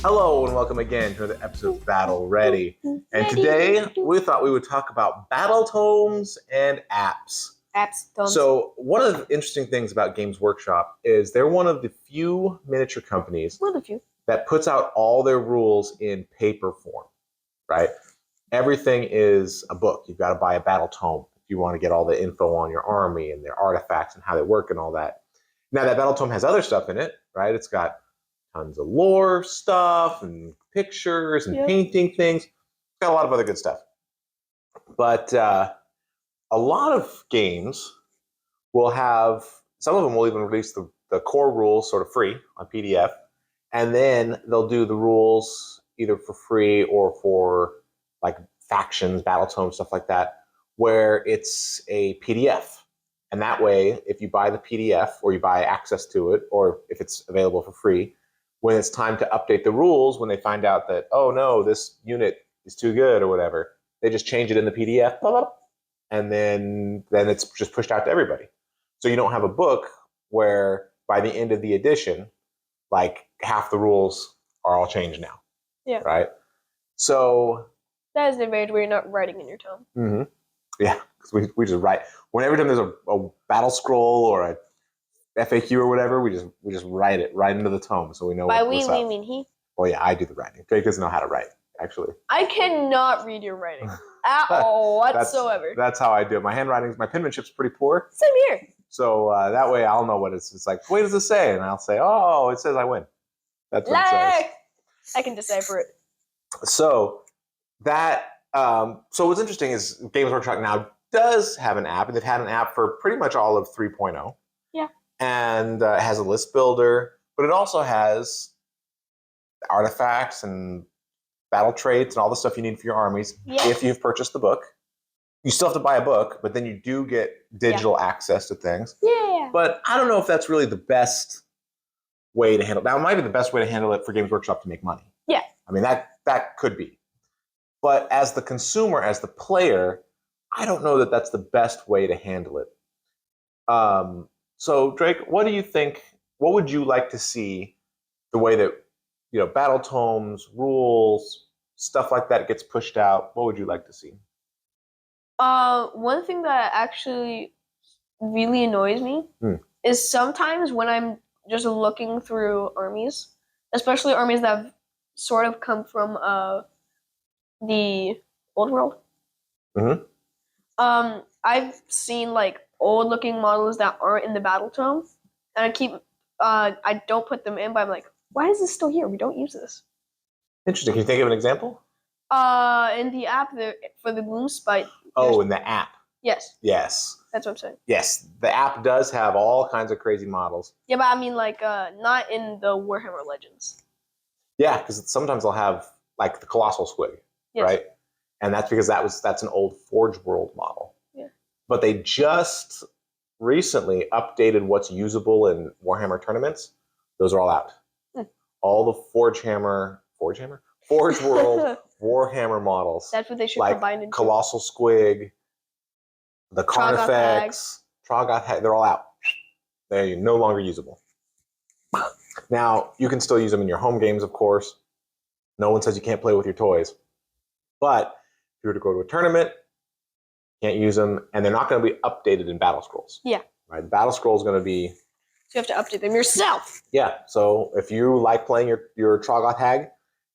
Hello and welcome again to another episode of Battle Ready. And today we thought we would talk about Battletomes and apps. So one of the interesting things about Games Workshop is they're one of the few miniature companies that puts out all their rules in paper form, right? Everything is a book. You've got to buy a Battletome if you want to get all the info on your army and their artifacts and how they work and all that. Now that Battletome has other stuff in it, right? It's got tons of lore stuff and pictures and painting things. It's got a lot of other good stuff. But a lot of games will have, some of them will even release the core rules sort of free on PDF. And then they'll do the rules either for free or for like factions, Battletomes, stuff like that, where it's a PDF. And that way, if you buy the PDF or you buy access to it, or if it's available for free, when it's time to update the rules, when they find out that, oh no, this unit is too good or whatever, they just change it in the PDF, blah, blah, and then it's just pushed out to everybody. So you don't have a book where by the end of the edition, like half the rules are all changed now. Yeah. Right? So that is the advantage where you're not writing in your tome. Mm-hmm. Yeah, because we just write. Every time there's a battle scroll or a FAQ or whatever, we just write it right into the tome, so we know. By we mean he. Oh yeah, I do the writing. Drake doesn't know how to write, actually. I cannot read your writing at all whatsoever. That's how I do it. My penmanship's pretty poor. Same here. So that way I'll know what it's like. What does it say? And I'll say, oh, it says I win. That's what it says. I can decipher it. So that so what's interesting is Games Workshop now does have an app, and they've had an app for pretty much all of 3.0. Yeah. And it has a list builder, but it also has artifacts and battle traits and all the stuff you need for your armies. Yeah. If you've purchased the book, you still have to buy a book, but then you do get digital access to things. Yeah. But I don't know if that's really the best way to handle it. Now, it might be the best way to handle it for Games Workshop to make money. Yeah. I mean, that could be. But as the consumer, as the player, I don't know that that's the best way to handle it. So, Drake, what do you think? What would you like to see the way that, Battletomes, rules, stuff like that gets pushed out? What would you like to see? One thing that actually really annoys me is sometimes when I'm just looking through armies, especially armies that have sort of come from the old world. Mm-hmm. I've seen like old-looking models that aren't in the Battletome, and I don't put them in, but I'm like, why is this still here? We don't use this. Interesting. Can you think of an example? In the app for the Gloom Spite. Oh, in the app. Yes. Yes. That's what I'm saying. Yes, the app does have all kinds of crazy models. Yeah, but I mean, like, not in the Warhammer Legends. Yeah, because sometimes they'll have like the Colossal Squig, right? And that's because that's an old Forge World model. Yeah. But they just recently updated what's usable in Warhammer tournaments. Those are all out. All the Forge World Warhammer models. That's what they should like combine into. Colossal Squig, the Carnifex, Troggoth Hag, they're all out. They're no longer usable. Now, you can still use them in your home games, of course. No one says you can't play with your toys. But if you were to go to a tournament, you can't use them, and they're not going to be updated in Battle Scrolls. Yeah. Right? The Battle Scroll is going to be... So you have to update them yourself. Yeah. So if you like playing your Troggoth Hag,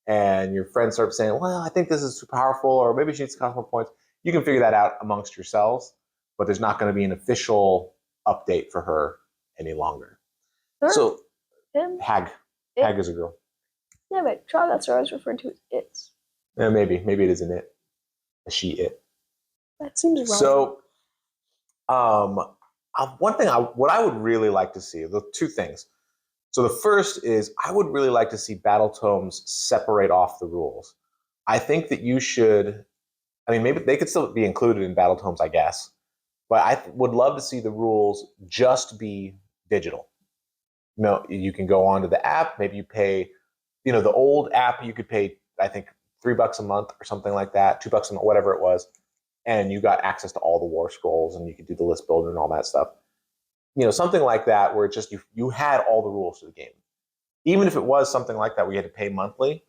and your friends start saying, well, I think this is too powerful, or maybe she needs to cost more points, you can figure that out amongst yourselves, but there's not going to be an official update for her any longer. So, Hag. Hag is a girl. Yeah, but Troggoths are always referred to as its. Yeah, maybe it is an it. A she it. That seems wrong. So, one thing, what I would really like to see, the two things. So the first is I would really like to see Battletomes separate off the rules. I think that you should, I mean, maybe they could still be included in Battletomes, I guess. But I would love to see the rules just be digital. You can go onto the app, maybe you pay, the old app, you could pay, I think, $3 a month or something like that, $2 a month, whatever it was. And you got access to all the war scrolls and you could do the list builder and all that stuff. Something like that where it's just you had all the rules to the game. even if it was something like that, we had to pay monthly.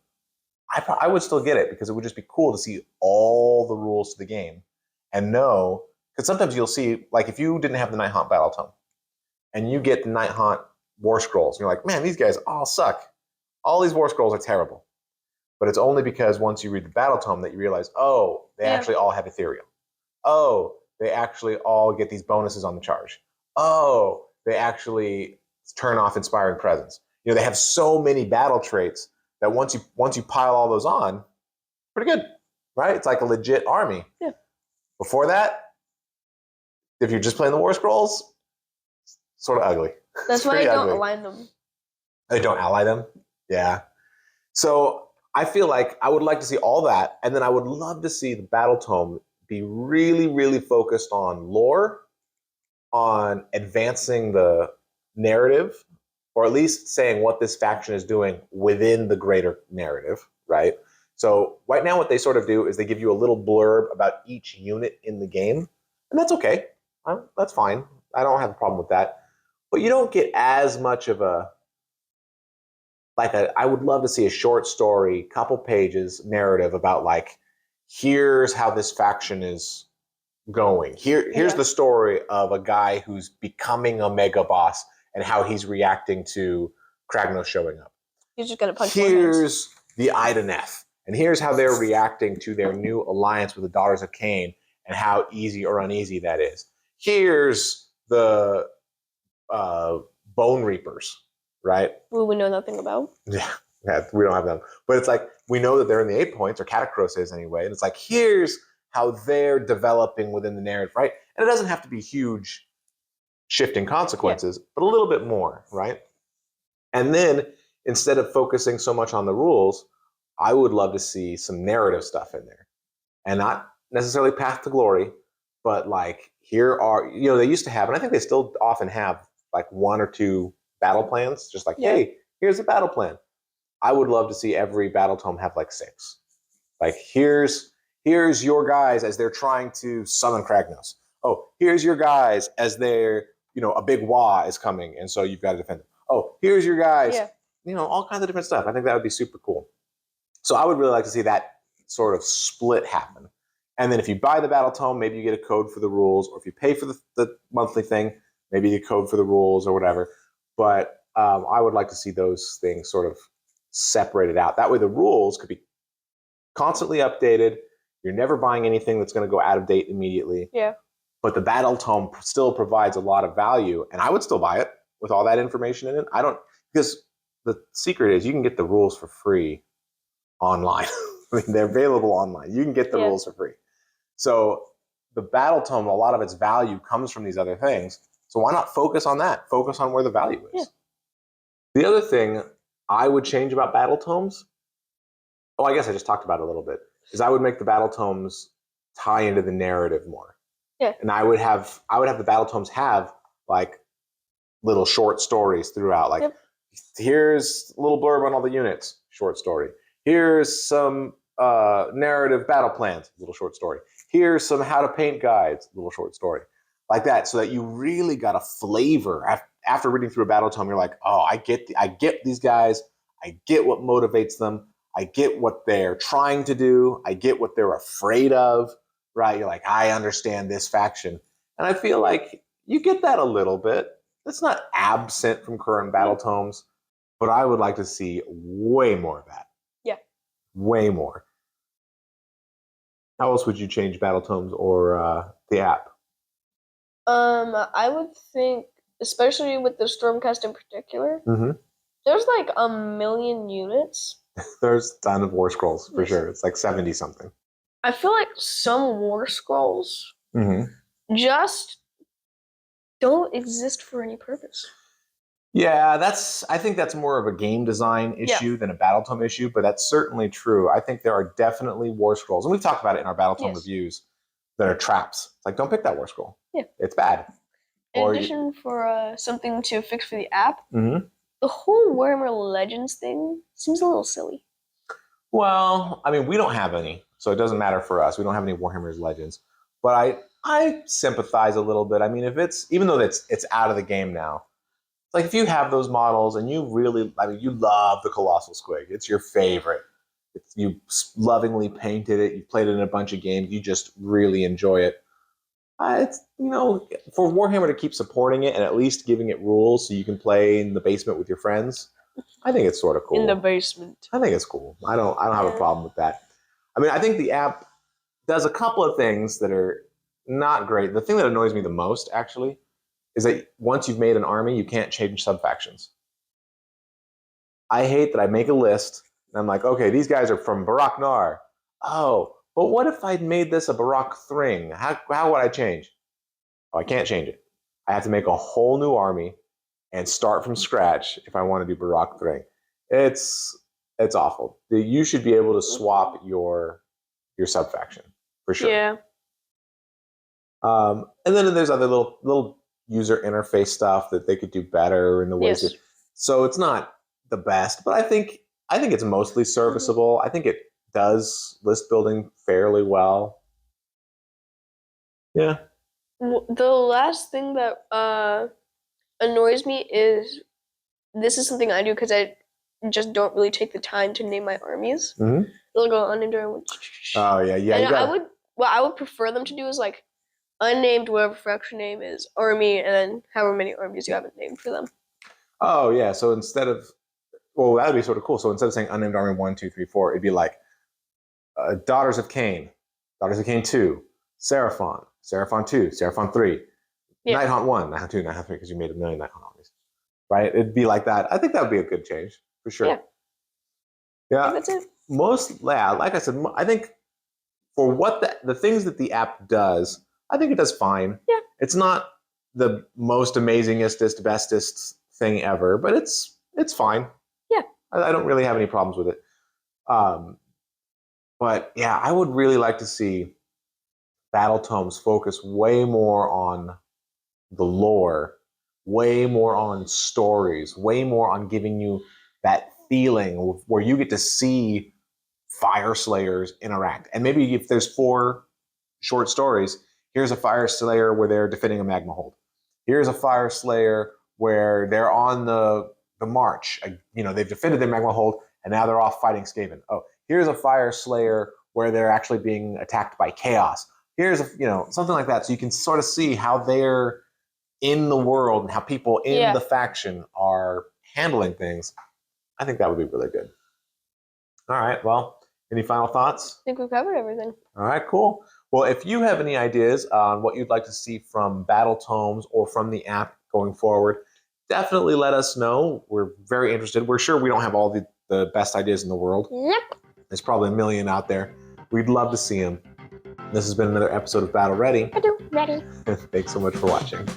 I would still get it because it would just be cool to see all the rules to the game and know. Because sometimes you'll see, like, if you didn't have the Night Haunt Battletome and you get the Night Haunt War Scrolls, and you're like, man, these guys all suck. All these War Scrolls are terrible. But it's only because once you read the Battletome that you realize, oh, they actually all have Ethereal. Oh, they actually all get these bonuses on the charge. Oh, they actually turn off Inspiring Presence. You know, they have so many battle traits that once you pile all those on, pretty good, right? It's like a legit army. Yeah. Before that, if you're just playing the War Scrolls, sort of ugly. That's why I don't align them. I don't ally them? Yeah. So I feel like I would like to see all that, and then I would love to see the Battletome be really, really focused on lore, on advancing the narrative, or at least saying what this faction is doing within the greater narrative, right? So right now what they sort of do is they give you a little blurb about each unit in the game, and that's okay. That's fine. I don't have a problem with that. But you don't get as much of I would love to see a short story, couple pages narrative about like, here's how this faction is going. Here's the story of a guy who's becoming a mega boss and how he's reacting to Kragnos showing up. He's just gonna punch. Here's the Ideneth, and here's how they're reacting to their new alliance with the Daughters of Cain and how easy or uneasy that is. Here's the Bone Reapers, right? Who we know nothing about. Yeah, we don't have them. But it's like, we know that they're in the 8 points, or Catacross is anyway, and it's like, here's how they're developing within the narrative, right? And it doesn't have to be huge shifting consequences, but a little bit more, right? And then, instead of focusing so much on the rules, I would love to see some narrative stuff in there. And not necessarily Path to Glory, but like, here are, they used to have, and I think they still often have, like 1 or 2 battle plans, just like, hey, here's a battle plan. I would love to see every Battletome have like 6. Like, here's your guys as they're trying to summon Kragnos. Oh, here's your guys as they're, a big Wah is coming, and so you've got to defend them. Oh, here's your guys, all kinds of different stuff. I think that would be super cool. So I would really like to see that sort of split happen. And then if you buy the Battletome, maybe you get a code for the rules, or if you pay for the monthly thing, maybe you get a code for the rules or whatever. But I would like to see those things sort of separated out. That way the rules could be constantly updated. You're never buying anything that's going to go out of date immediately. Yeah. But the Battletome still provides a lot of value, and I would still buy it with all that information in it. Because the secret is you can get the rules for free online. I mean, they're available online. You can get the rules for free. So the Battletome, a lot of its value comes from these other things. So why not focus on that? Focus on where the value is. Yeah. The other thing I would change about Battletomes, I guess I just talked about it a little bit, is I would make the Battletomes tie into the narrative more. Yeah. And I would have the Battletomes have like little short stories throughout. Like, here's a little blurb on all the units, short story. Here's some narrative battle plans, little short story. Here's some how to paint guides, little short story. Like that, so that you really got a flavor. After reading through a Battletome, you're like, oh, I get these guys. I get what motivates them. I get what they're trying to do. I get what they're afraid of, right? You're like, I understand this faction. And I feel like you get that a little bit. It's not absent from current Battletomes, but I would like to see way more of that. Yeah. Way more. How else would you change Battletomes or the app? I would think, especially with the Stormcast in particular, there's like 1 million units. There's a ton of War Scrolls, for sure. It's like 70 something. I feel like some War Scrolls just don't exist for any purpose. Yeah, I think that's more of a game design issue than a Battletome issue, but that's certainly true. I think there are definitely War Scrolls, and we've talked about it in our Battletome reviews, that are traps. It's like, don't pick that War Scroll. Yeah. It's bad. In addition, for something to fix for the app, the whole Warhammer Legends thing seems a little silly. Well, I mean, we don't have any, so it doesn't matter for us. We don't have any Warhammer Legends. But I sympathize a little bit. I mean, even though it's out of the game now, it's like if you have those models and you really, I mean, you love the Colossal Squig. It's your favorite. You lovingly painted it. You played it in a bunch of games. You just really enjoy it. It's, you know, for Warhammer to keep supporting it and at least giving it rules so you can play in the basement with your friends, I think it's sort of cool. In the basement. I think it's cool. I don't have a problem with that. I mean, I think the app does a couple of things that are not great. The thing that annoys me the most, actually, is that once you've made an army, you can't change subfactions. I hate that I make a list and I'm like, okay, these guys are from Barak Nar. Oh, but what if I'd made this a Barak Thring? How would I change? Oh, I can't change it. I have to make a whole new army and start from scratch if I want to do Barak Thring. It's awful. You should be able to swap your subfaction for sure. Yeah. And then there's other little user interface stuff that they could do better in the ways. Yes. So it's not the best, but I think it's mostly serviceable. I think it does list building fairly well. Yeah. The last thing that annoys me is this is something I do because I just don't really take the time to name my armies. Mm-hmm. They'll go unnamed army. Oh yeah. And I would prefer them to do is like unnamed whatever faction name is army, and then however many armies you haven't named for them. Oh yeah. So instead of, well, that would be sort of cool. So instead of saying unnamed army 1, 2, 3, 4, it'd be like Daughters of Cain, Daughters of Cain 2, Seraphon 2, Seraphon 3, yeah. Night Hunt 1, Night Hunt 2, Night Hunt 3, because you made a million Night Hunt armies. Right? It'd be like that. I think that would be a good change, for sure. Yeah. That's it. Like I said, I think for what the things that the app does, I think it does fine. Yeah. It's not the most amazingest, bestest thing ever, but it's fine. Yeah. I don't really have any problems with it. But yeah, I would really like to see Battletomes focus way more on the lore, way more on stories, way more on giving you that feeling where you get to see Fire Slayers interact. And maybe if there's 4 short stories, here's a Fire Slayer where they're defending a magma hold. Here's a Fire Slayer where they're on the march. You know, they've defended their magma hold and now they're off fighting Skaven. Oh, here's a Fire Slayer where they're actually being attacked by chaos. Here's something like that. So you can sort of see how they're in the world and how people in the faction are handling things. I think that would be really good. All right. Well, any final thoughts? I think we've covered everything. All right, cool. Well, if you have any ideas on what you'd like to see from Battletomes or from the app going forward, definitely let us know. We're very interested. We're sure we don't have all the best ideas in the world. Yep. There's probably a million out there. We'd love to see them. This has been another episode of Battle Ready. Ready. Thanks so much for watching.